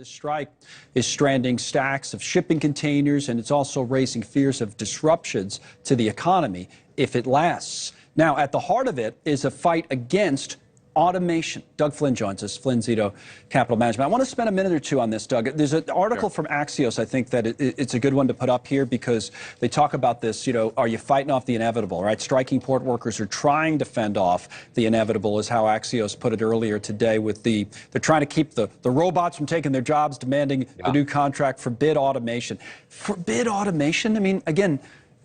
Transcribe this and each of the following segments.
This strike is stranding stacks of shipping containers, and it's also raising fears of disruptions to the economy if it lasts. Now, at the heart of it is a fight against automation. Doug Flynn joins us, Flynn, Zito, Capital Management. I want to spend a minute or two on this, Doug. There's an article from Axios, I think, that it's a good one to put up here because they talk about this, are you fighting off the inevitable, right? Striking port workers are trying to fend off the inevitable, is how Axios put it earlier today with they're trying to keep the robots from taking their jobs, demanding the new contract, forbid automation. Forbid automation? I mean, again,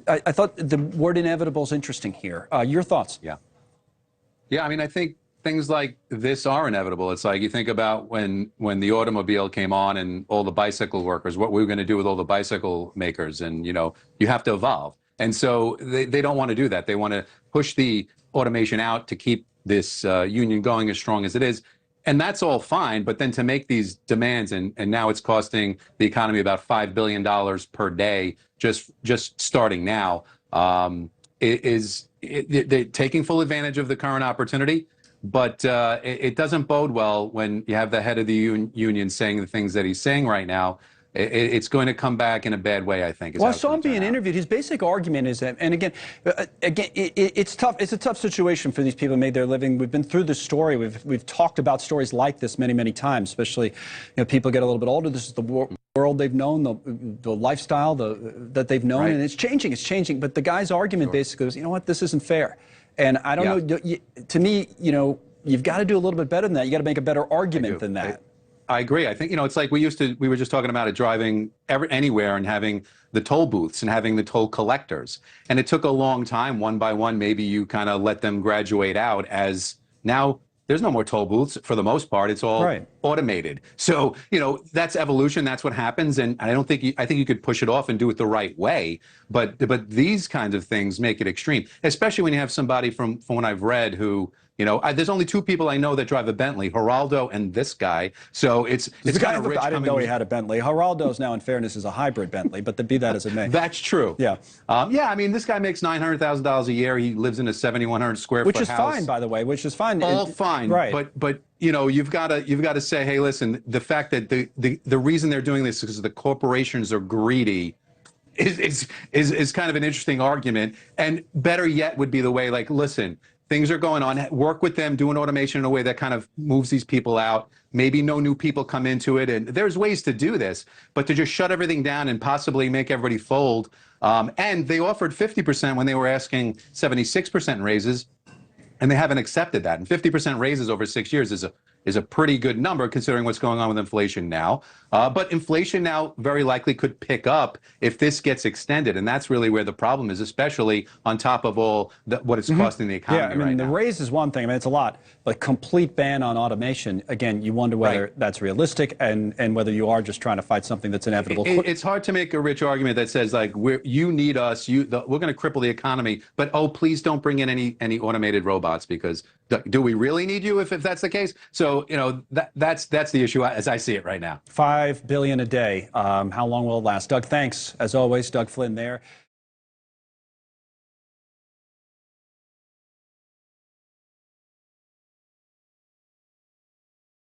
I thought the word inevitable is interesting here. Your thoughts? Yeah, I mean, I think things like this are inevitable. It's like you think about when the automobile came on and all the bicycle workers, what we were going to do with all the bicycle makers, and you have to evolve. And so they don't want to do that. They want to push the automation out to keep this union going as strong as it is. And that's all fine, but then to make these demands, and now it's costing the economy about $5 billion per day just starting now, they're taking full advantage of the current opportunity. But it doesn't bode well when you have the head of the union saying the things that he's saying right now. It's going to come back in a bad way, I think. Well, I saw him being interviewed. His basic argument is that, and again, it's tough. It's a tough situation for these people who made their living. We've been through this story. We've talked about stories like this many, many times, especially people get a little bit older. This is the world they've known, the lifestyle that they've known, and it's changing. It's changing. But the guy's argument basically was, you know what, this isn't fair. And I don't know, to me, you've got to do a little bit better than that. You got to make a better argument than that. I agree. I think, it's like we were just talking about it, driving anywhere and having the toll booths and having the toll collectors. And it took a long time, one by one, maybe you kind of let them graduate out, as now there's no more toll booths for the most part. It's all automated. So, that's evolution. That's what happens. And I think you could push it off and do it the right way. But these kinds of things make it extreme, especially when you have somebody from what I've read who, there's only two people I know that drive a Bentley, Geraldo and this guy. So it's kind of rich. I didn't know he had a Bentley. Geraldo's now, in fairness, is a hybrid Bentley, but be that as it may. That's true. Yeah. I mean, this guy makes $900,000 a year. He lives in a 7,100 square foot house. Which is fine, by the way. Which is fine. All fine. Right. But you've got to say, hey, listen, the fact that the reason they're doing this is because the corporations are greedy is kind of an interesting argument. And better yet would be the way, like, listen, things are going on. Work with them, do an automation in a way that kind of moves these people out. Maybe no new people come into it. And there's ways to do this, but to just shut everything down and possibly make everybody fold. And they offered 50% when they were asking 76% raises, and they haven't accepted that. And 50% raises over 6 years is a pretty good number considering what's going on with inflation now. But inflation now very likely could pick up if this gets extended. And that's really where the problem is, especially on top of all what it's costing the economy right now. Yeah, I mean, the raise is one thing. I mean, it's a lot. But complete ban on automation, again, you wonder whether that's realistic and whether you are just trying to fight something that's inevitable. It's hard to make a rich argument that says, like, you need us, we're going to cripple the economy, but, oh, please don't bring in any automated robots, because do we really need you if that's the case? So, that's the issue as I see it right now. $5 billion a day. How long will it last? Doug, thanks. As always, Doug Flynn there.